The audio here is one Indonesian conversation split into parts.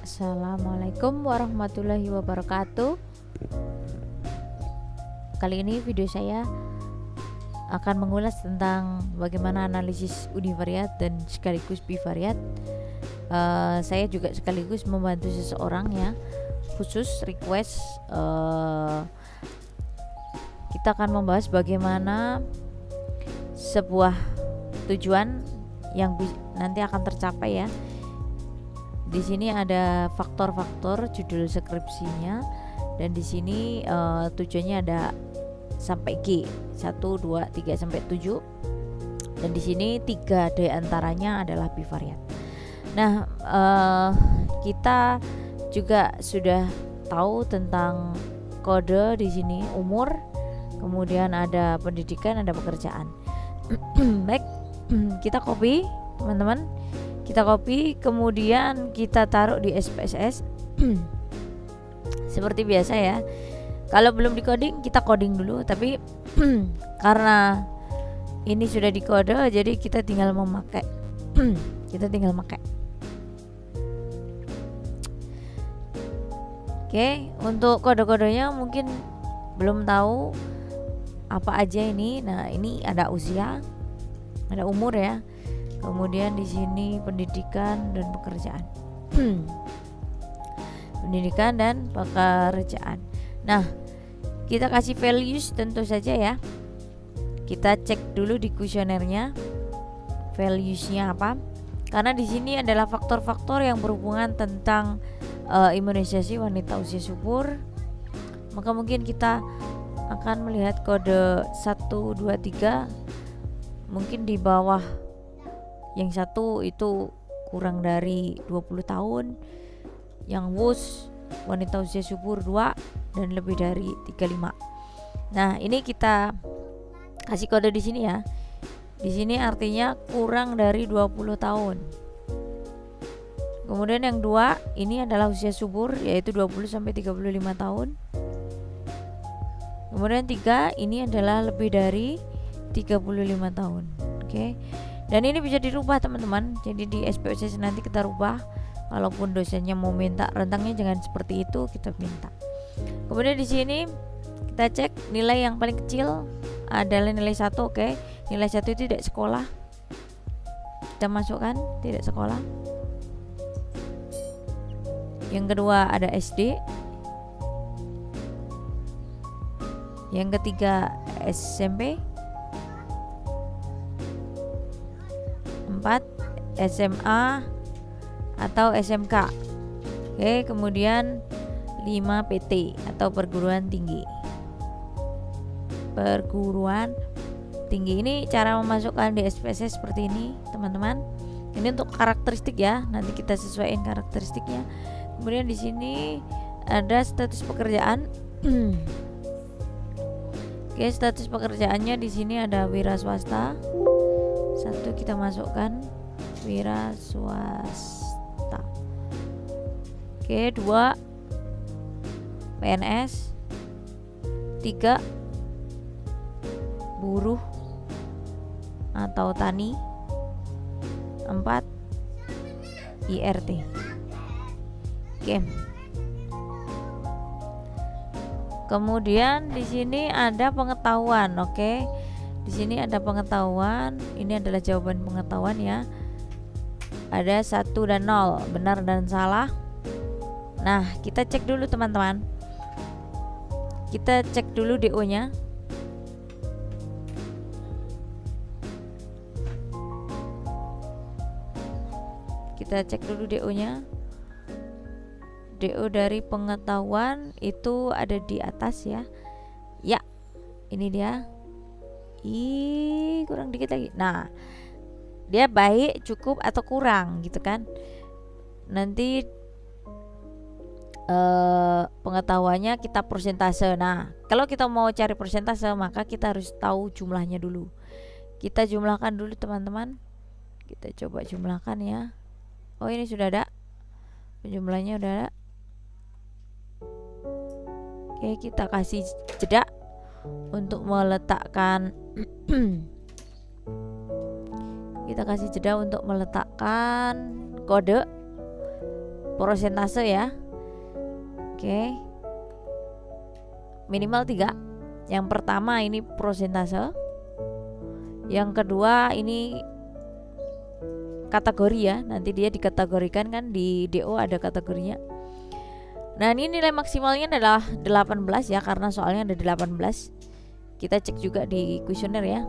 Assalamualaikum warahmatullahi wabarakatuh. Kali ini video saya akan mengulas tentang bagaimana analisis univariat dan sekaligus bivariat. Saya juga sekaligus membantu seseorang ya, khusus request. Kita akan membahas bagaimana sebuah tujuan yang nanti akan tercapai ya. Di sini ada faktor-faktor judul skripsinya, dan di sini tujuannya ada sampai G 1, 2, 3 sampai 7, dan di sini 3 di antaranya adalah bivariat. Nah, kita juga sudah tahu tentang kode di sini, umur, kemudian ada pendidikan, ada pekerjaan. Baik, kita copy teman-teman. Kita copy, kemudian kita taruh di SPSS. Seperti biasa ya. Kalau belum di coding, kita coding dulu. Tapi karena ini sudah di kode, jadi kita tinggal memakai. Kita tinggal pakai. Oke, untuk kode-kodenya mungkin belum tahu apa aja ini. Nah, ini ada usia, ada umur ya. Kemudian di sini pendidikan dan pekerjaan. Pendidikan dan pekerjaan. Nah, kita kasih values tentu saja ya. Kita cek dulu di kuesionernya valuesnya apa. Karena di sini adalah faktor-faktor yang berhubungan tentang imunisasi wanita usia subur. Maka mungkin kita akan melihat kode 1, 2, 3 mungkin di bawah. Yang satu itu kurang dari 20 tahun, yang WUS wanita usia subur 2, dan lebih dari 35. Nah, ini kita kasih kode di sini ya. Di sini artinya kurang dari 20 tahun. Kemudian yang 2 ini adalah usia subur, yaitu 20 sampai 35 tahun. Kemudian 3 ini adalah lebih dari 35 tahun. Oke. Dan ini bisa dirubah teman-teman. Jadi di SPSS nanti kita rubah. Walaupun dosennya mau minta rentangnya jangan seperti itu, kita minta. Kemudian di sini kita cek nilai yang paling kecil adalah nilai 1, oke. Nilai 1 itu tidak sekolah. Kita masukkan tidak sekolah. Yang kedua ada SD. Yang ketiga SMP. 4 SMA atau SMK. Oke, kemudian 5 PT atau perguruan tinggi. Perguruan tinggi ini cara memasukkan di SPSS seperti ini, teman-teman. Ini untuk karakteristik ya. Nanti kita sesuaikan karakteristiknya. Kemudian di sini ada status pekerjaan. Oke, status pekerjaannya di sini ada wira swasta. 1 kita masukkan wira swasta. Oke, 2 PNS. 3 buruh atau tani. 4 IRT. Oke. Kemudian di sini ada pengetahuan, oke. Di sini ada pengetahuan, ini adalah jawaban pengetahuan ya. Ada 1 dan 0, benar dan salah. Nah, kita cek dulu teman-teman. Kita cek dulu DO-nya. Kita cek dulu DO-nya. DO dari pengetahuan itu ada di atas ya. Ya, ini dia. Kurang dikit lagi. Nah, dia baik, cukup, atau kurang gitu kan. Nanti pengetahuannya kita persentase. Nah, kalau kita mau cari persentase maka kita harus tahu jumlahnya dulu. Kita jumlahkan dulu teman-teman. Kita coba jumlahkan ya. Oh, ini sudah ada. Jumlahnya udah ada. Oke, kita kasih jeda untuk meletakkan kita kasih jeda untuk meletakkan kode persentase ya. Oke. Minimal 3. Yang pertama ini persentase. Yang kedua ini kategori ya. Nanti dia dikategorikan kan, di DO ada kategorinya. Nah, ini nilai maksimalnya adalah 18 ya, karena soalnya ada 18. Kita cek juga di kuesioner ya.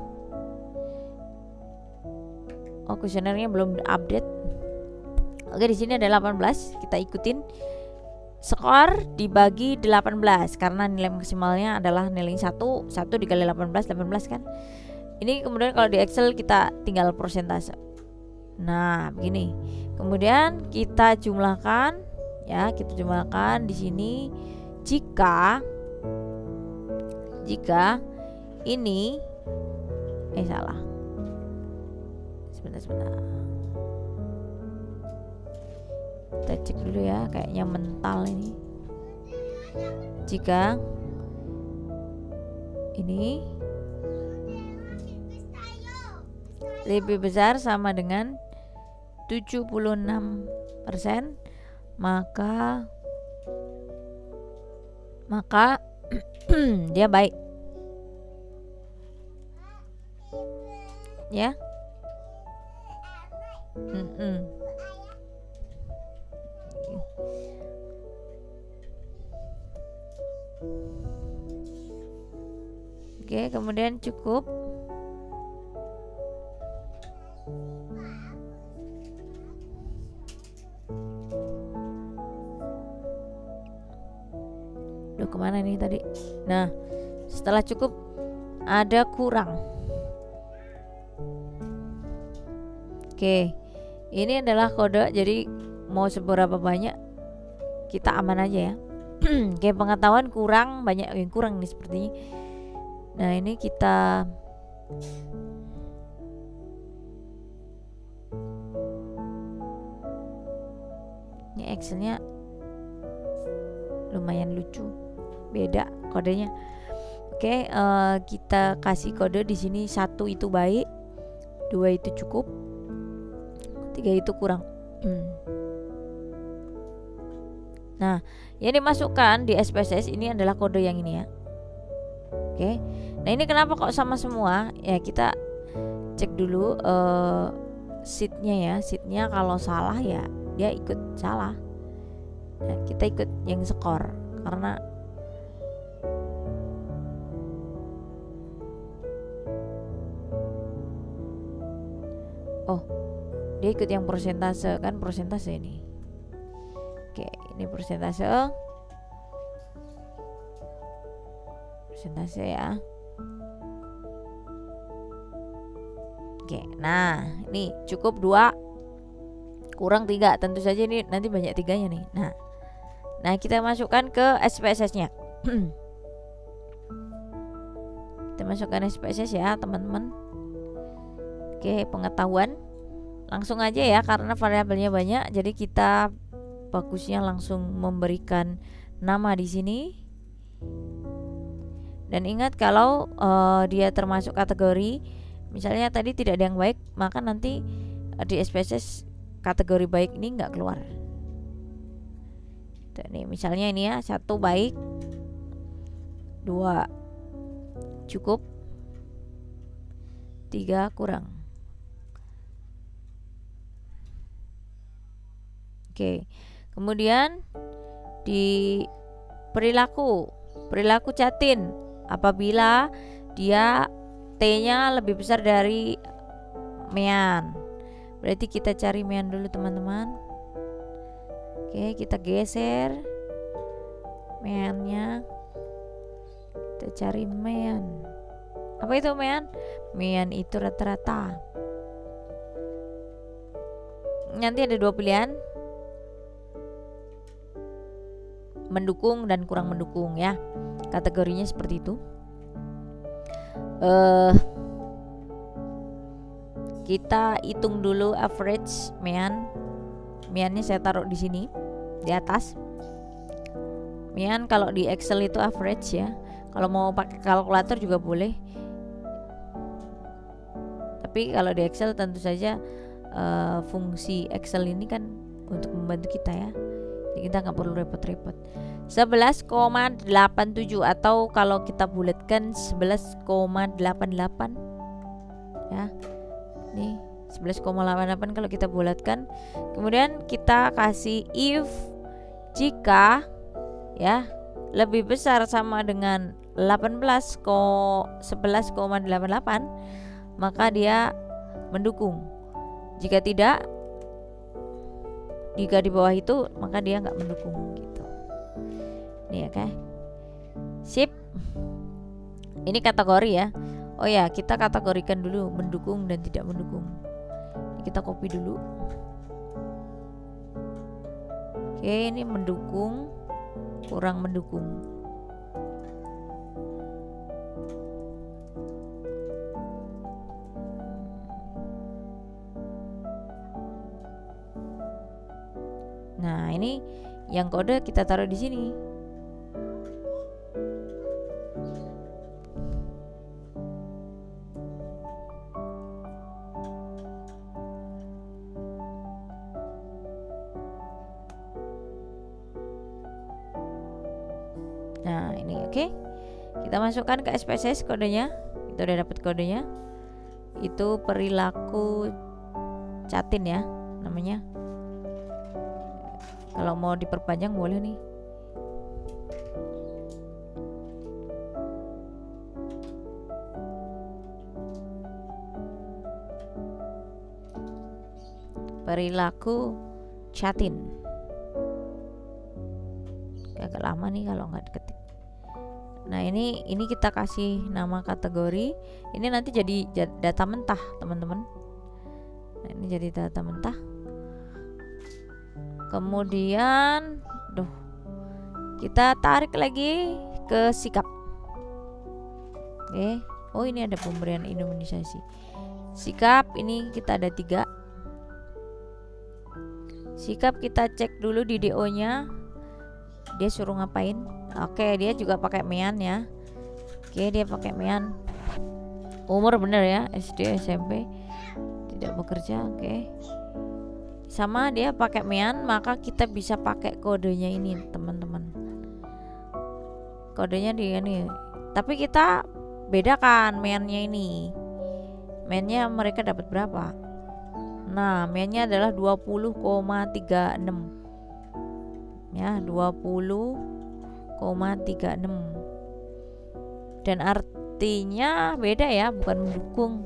Oh, kuesionernya belum update. Oke, di sini ada 18. Kita ikutin. Skor dibagi 18 karena nilai maksimalnya adalah nilai 1 dikali 18 kan. Ini kemudian kalau di Excel kita tinggal persentase. Nah, begini. Kemudian kita jumlahkan ya, kita jumlahkan di sini jika ini salah. Sebentar. Kita cek dulu ya, kayaknya mental ini. Jika ini lebih besar sama dengan 76%, maka dia baik ya. Oke, kemudian cukup. Kemana nih tadi? Nah, setelah cukup ada kurang. Oke, ini adalah kode. Jadi mau seberapa banyak kita aman aja ya. Kayak pengetahuan kurang, banyak yang kurang nih sepertinya. Nah, ini kita ini Excelnya lumayan lucu, beda kodenya. Oke, kita kasih kode di sini. 1 itu baik, 2 itu cukup, 3 itu kurang. Nah, yang dimasukkan di SPSS ini adalah kode yang ini ya. Oke, nah ini kenapa kok sama semua? Ya kita cek dulu sheetnya ya. Sheetnya kalau salah ya dia ikut salah. Nah, kita ikut yang skor karena dia ikut yang persentase kan, persentase ini. Oke, ini persentase ya. Oke, nah ini cukup 2 kurang 3. Tentu saja ini nanti banyak 3-nya nih. Nah kita masukkan ke SPSS-nya. Kita masukkan SPSS ya teman-teman. Oke, pengetahuan langsung aja ya, karena variabelnya banyak. Jadi kita bagusnya langsung memberikan nama di sini. Dan ingat kalau dia termasuk kategori, misalnya tadi tidak ada yang baik, maka nanti di SPSS kategori baik ini nggak keluar. Tuh, nih misalnya ini ya, 1 baik, 2 cukup, 3 kurang. Oke, kemudian di perilaku catin, apabila dia T-nya lebih besar dari mean, berarti kita cari mean dulu teman-teman. Oke, kita geser mean-nya, kita cari mean. Apa itu mean? Mean itu rata-rata. Nanti ada 2 pilihan, mendukung dan kurang mendukung ya. Kategorinya seperti itu. Kita hitung dulu average mean. Mean-nya saya taruh di sini di atas. Mean kalau di Excel itu average ya. Kalau mau pakai kalkulator juga boleh. Tapi kalau di Excel tentu saja fungsi Excel ini kan untuk membantu kita ya. kita nggak perlu repot-repot. 11,87 atau kalau kita bulatkan 11,88 ya. Nih 11,88 kalau kita bulatkan. Kemudian kita kasih if jika ya lebih besar sama dengan 11,88 maka dia mendukung. Jika tidak, jika di bawah itu maka dia nggak mendukung gitu. Nih ya kan, sip. Ini kategori ya. Oh ya, kita kategorikan dulu mendukung dan tidak mendukung. Kita copy dulu. Oke, ini mendukung, kurang mendukung. Nah, ini yang kode kita taruh di sini. Nah, ini oke. Kita masukkan ke SPSS kodenya. Kita udah dapat kodenya. Itu perilaku Chatin ya namanya. Kalau mau diperpanjang boleh nih. Perilaku Chatin. Agak lama nih kalau nggak diketik. Nah, ini kita kasih nama kategori. Ini nanti jadi data mentah, teman-teman. Nah, ini jadi data mentah. Kemudian kita tarik lagi ke sikap. Oke. Oh, ini ada pemberian imunisasi. Sikap ini kita ada 3. Sikap kita cek dulu di DO-nya. Dia suruh ngapain? Oke, dia juga pakai mean ya. Oke, dia pakai mean. Umur bener ya, SD, SMP. Tidak bekerja, oke. Sama dia pakai mean, maka kita bisa pakai kodenya ini, teman-teman. Kodenya di ini. Tapi kita bedakan meannya ini. Meannya mereka dapat berapa? Nah, meannya adalah 20,36. Ya, 20,36. Dan artinya beda ya, bukan mendukung.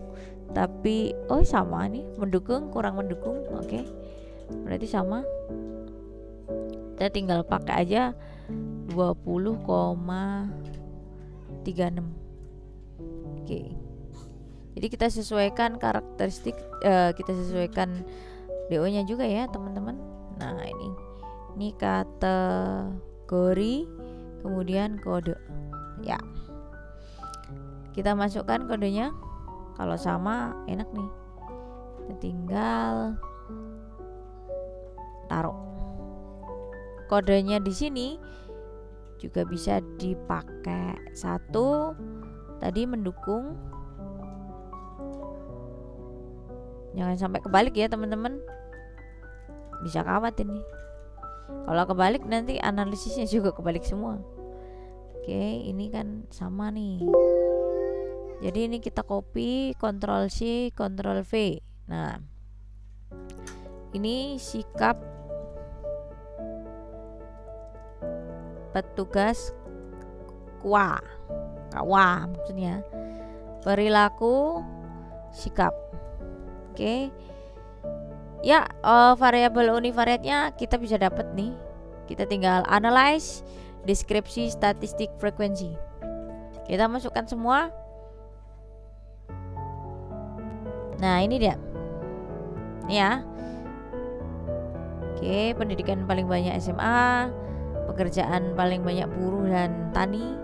Tapi sama nih, mendukung kurang mendukung. Oke. Berarti sama. Kita tinggal pakai aja 20,36. Oke. Jadi kita sesuaikan karakteristik, kita sesuaikan DO-nya juga ya, teman-teman. Nah, ini kategori, kemudian kode. Ya. Kita masukkan kodenya. Kalau sama enak nih. Kita tinggal taruh. Kodenya di sini juga bisa dipakai. 1 tadi mendukung. Jangan sampai kebalik ya, teman-teman. Bisa kawat ini. Kalau kebalik nanti analisisnya juga kebalik semua. Oke, ini kan sama nih. Jadi ini kita copy, Ctrl C, Ctrl V. Nah, ini sikap petugas KWA maksudnya. Perilaku sikap. Oke. Ya, variabel univariatnya kita bisa dapat nih. Kita tinggal analyze, deskripsi, statistik, frekuensi. Kita masukkan semua. Nah, ini dia. Ini ya. Oke, pendidikan paling banyak SMA, pekerjaan paling banyak buruh dan tani,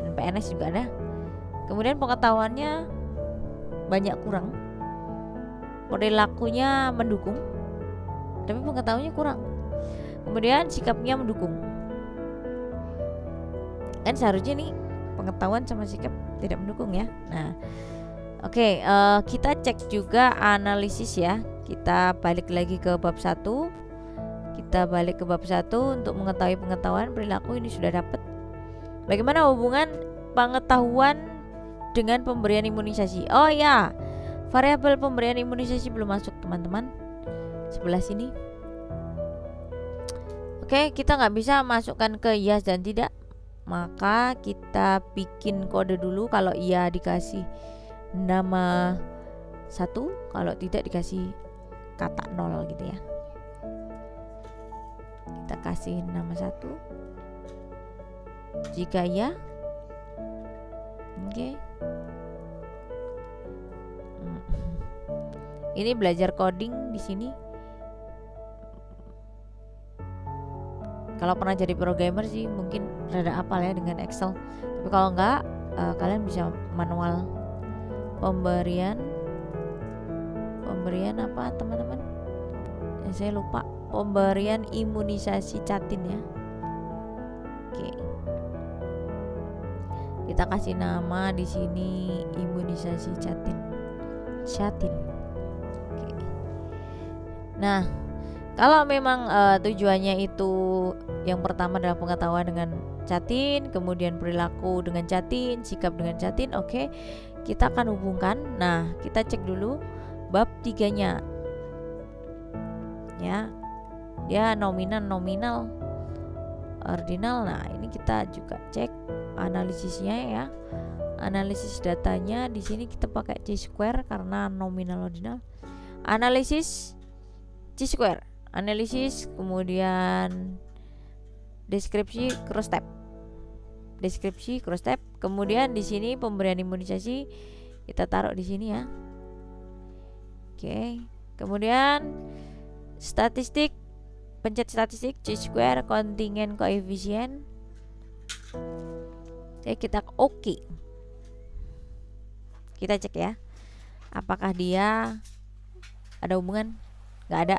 dan PNS juga ada. Kemudian pengetahuannya banyak kurang. Perilakunya mendukung, tapi pengetahuannya kurang. Kemudian sikapnya mendukung. Kan seharusnya nih pengetahuan sama sikap tidak mendukung ya. Nah, oke, kita cek juga analisis ya. Kita balik lagi ke bab 1. Kita balik ke bab 1 untuk mengetahui pengetahuan perilaku. Ini sudah dapat. Bagaimana hubungan pengetahuan dengan pemberian imunisasi? Oh ya, variabel pemberian imunisasi belum masuk teman-teman, sebelah sini. Oke, kita nggak bisa masukkan ke yes dan tidak, maka kita bikin kode dulu. Kalau iya dikasih nama 1, kalau tidak dikasih kata 0 gitu ya. Kita kasih nama 1. Jika ya, oke. Ini belajar coding di sini. Kalau pernah jadi programmer sih mungkin rada apal ya dengan Excel. Tapi kalau enggak, kalian bisa manual. Pemberian apa teman-teman? Saya lupa. Pemberian imunisasi catin ya. Oke. Kita kasih nama di sini imunisasi catin. Oke. Nah, kalau memang tujuannya itu yang pertama adalah pengetahuan dengan catin, kemudian perilaku dengan catin, sikap dengan catin, oke, kita akan hubungkan. Nah, kita cek dulu bab 3-nya. Ya. Dia nominal, ordinal. Nah, ini kita juga cek analisisnya ya. Analisis datanya di sini kita pakai C-square karena nominal ordinal. Analisis C-square. Analisis, kemudian deskripsi cross tab. Kemudian di sini pemberian imunisasi kita taruh di sini ya. Oke. Kemudian statistik, pencet statistik C-square kontingen koefisien. Oke, kita oke. Kita cek ya. Apakah dia ada hubungan? Nggak ada.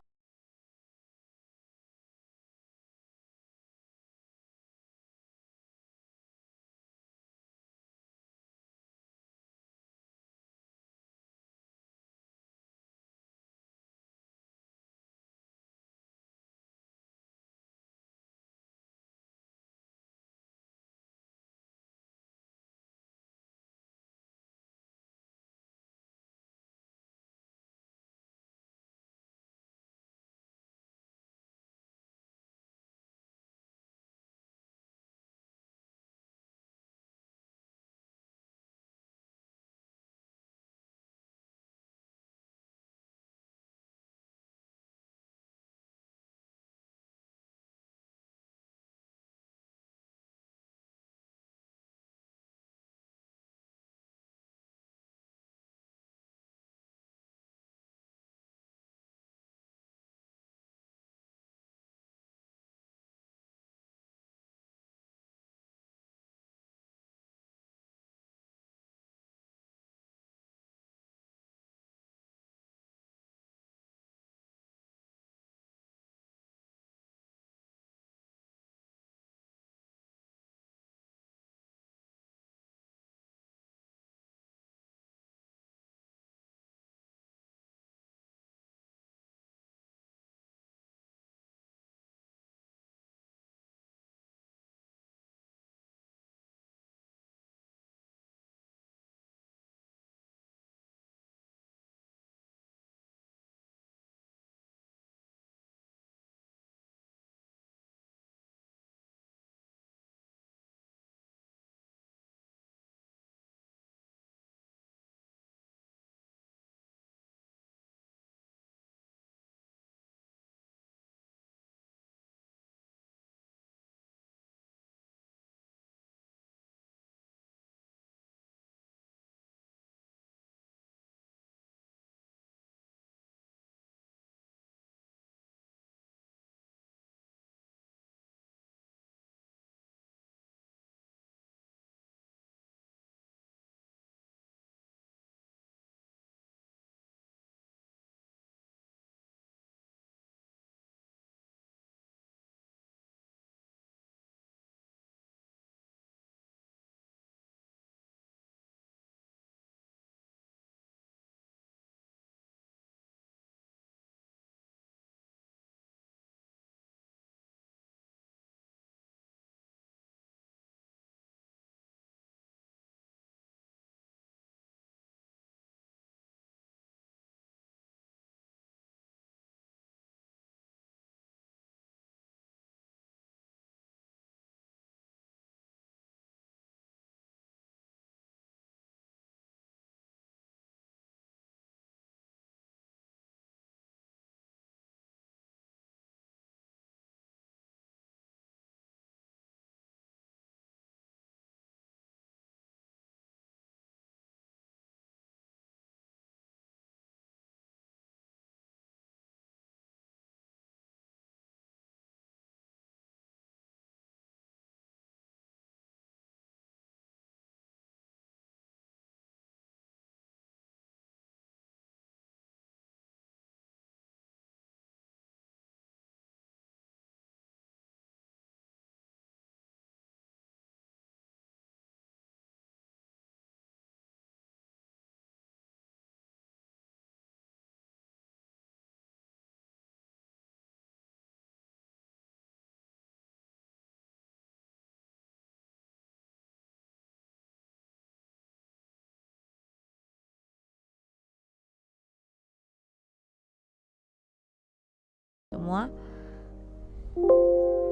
semua.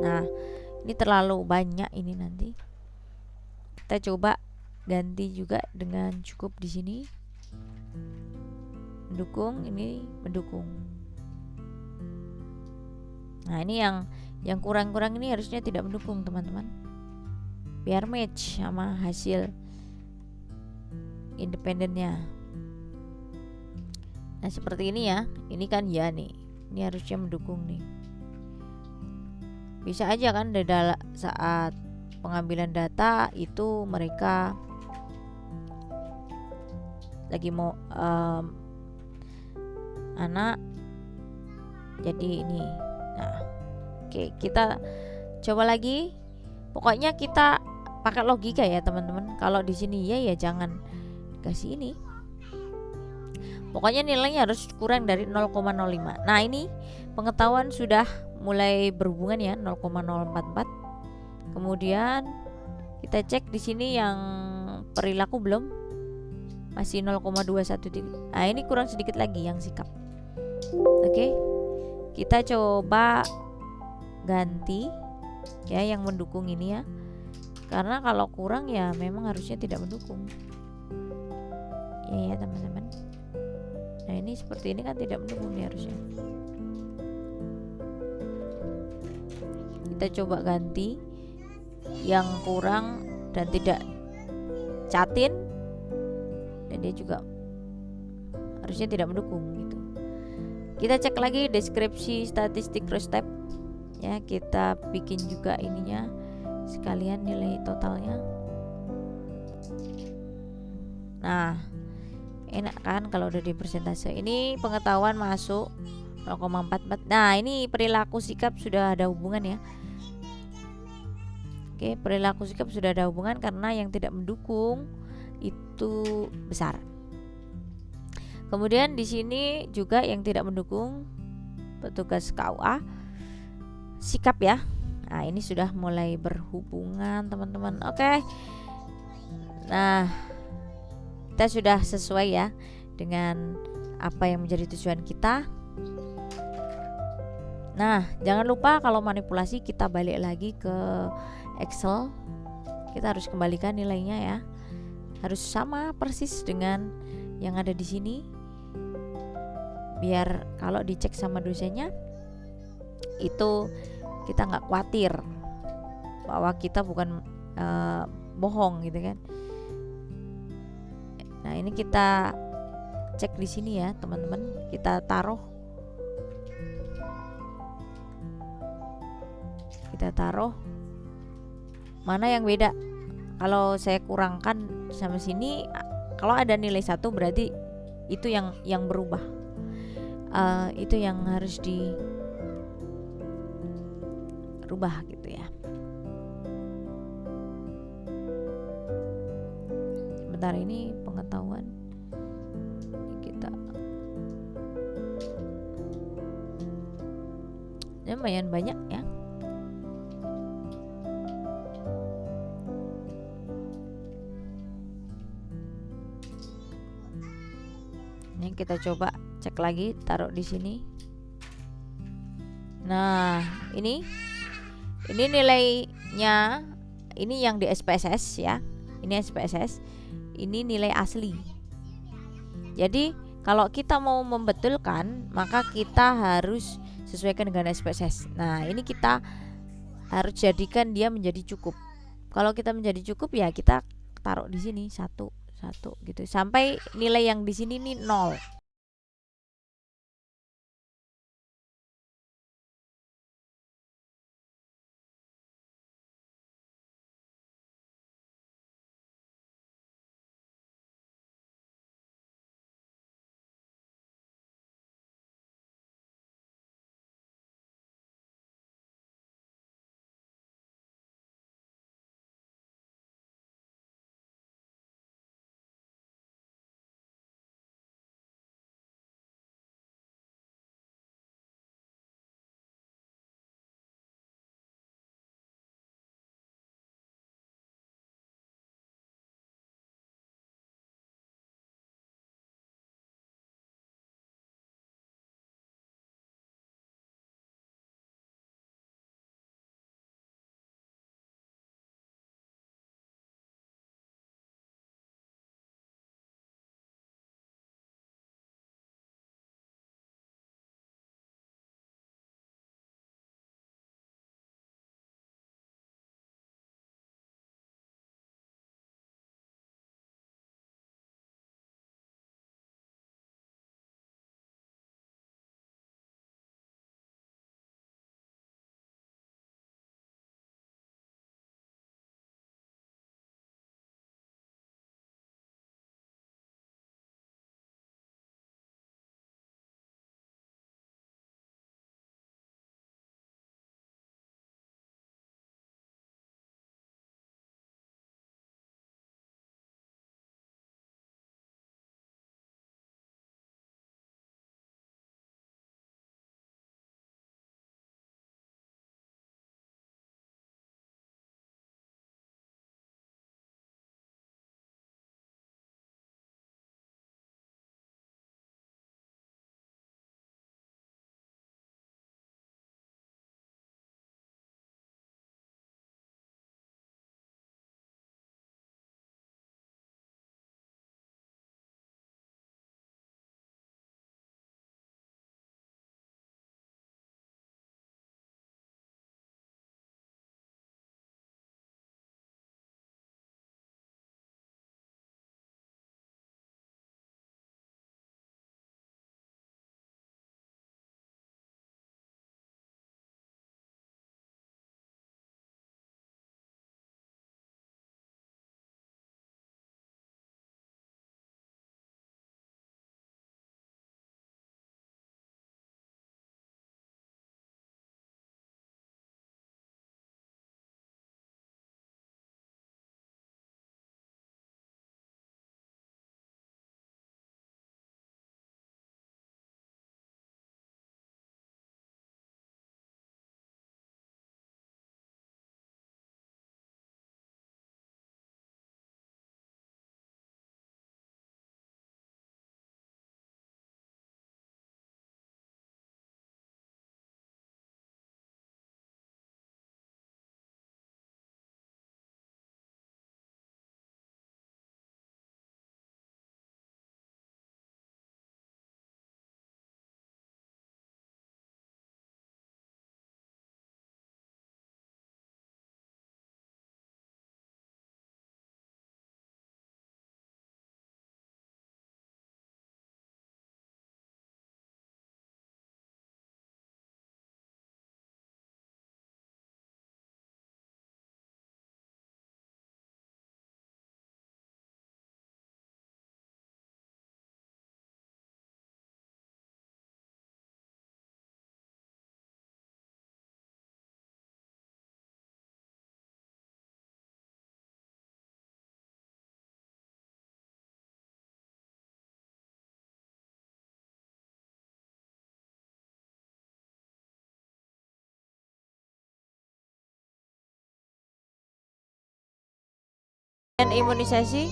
Nah, ini terlalu banyak ini nanti. Kita coba ganti juga dengan cukup di sini. Mendukung, ini mendukung. Nah, ini yang kurang-kurang ini harusnya tidak mendukung, teman-teman. Biar match sama hasil independennya. Nah, seperti ini ya. Ini kan ya nih. Ini harusnya mendukung nih. Bisa aja kan saat pengambilan data itu mereka lagi mau anak jadi ini. Nah, oke, kita coba lagi. Pokoknya kita pakai logika ya, teman-teman. Kalau di sini ya jangan kasih ini. Pokoknya nilainya harus kurang dari 0,05. Nah, ini pengetahuan sudah mulai berhubungan ya, 0,044. Kemudian kita cek di sini yang perilaku belum, masih 0,213. Nah, ini kurang sedikit lagi yang sikap. Oke, kita coba ganti ya yang mendukung ini ya, karena kalau kurang ya memang harusnya tidak mendukung ya teman-teman. Nah, ini seperti ini kan tidak mendukung nih harusnya. Kita coba ganti yang kurang dan tidak catin, dan dia juga harusnya tidak mendukung gitu. Kita cek lagi deskripsi statistik cross tab ya, kita bikin juga ininya sekalian nilai totalnya. Nah, enak kan kalau udah di persentase. Ini pengetahuan masuk 0,44. Nah, ini perilaku sikap sudah ada hubungan ya. Oke, perilaku sikap sudah ada hubungan karena yang tidak mendukung itu besar. Kemudian di sini juga yang tidak mendukung petugas KUA sikap ya. Nah, ini sudah mulai berhubungan, teman-teman. Oke. Nah, kita sudah sesuai ya dengan apa yang menjadi tujuan kita. Nah, jangan lupa kalau manipulasi kita balik lagi ke Excel. Kita harus kembalikan nilainya ya. Harus sama persis dengan yang ada di sini. Biar kalau dicek sama dosennya itu kita nggak khawatir bahwa kita bukan bohong gitu kan. Nah, ini kita cek di sini ya teman-teman. Kita taruh mana yang beda. Kalau saya kurangkan sama sini, kalau ada nilai 1 berarti itu yang berubah. Itu yang harus dirubah gitu ya. Sebentar, ini pengetahuan kita lumayan banyak ya. Ini kita coba cek lagi, taruh di sini. Nah, ini nilainya, ini yang di SPSS ya. Ini SPSS. Ini nilai asli. Jadi kalau kita mau membetulkan, maka kita harus sesuaikan dengan SPSS. Nah, ini kita harus jadikan dia menjadi cukup. Kalau kita menjadi cukup ya kita taruh di sini 1 gitu sampai nilai yang di sini nih 0. Dan imunisasi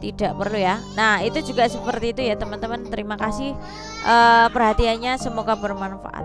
tidak perlu ya. Nah, itu juga seperti itu ya teman-teman. Terima kasih perhatiannya, semoga bermanfaat.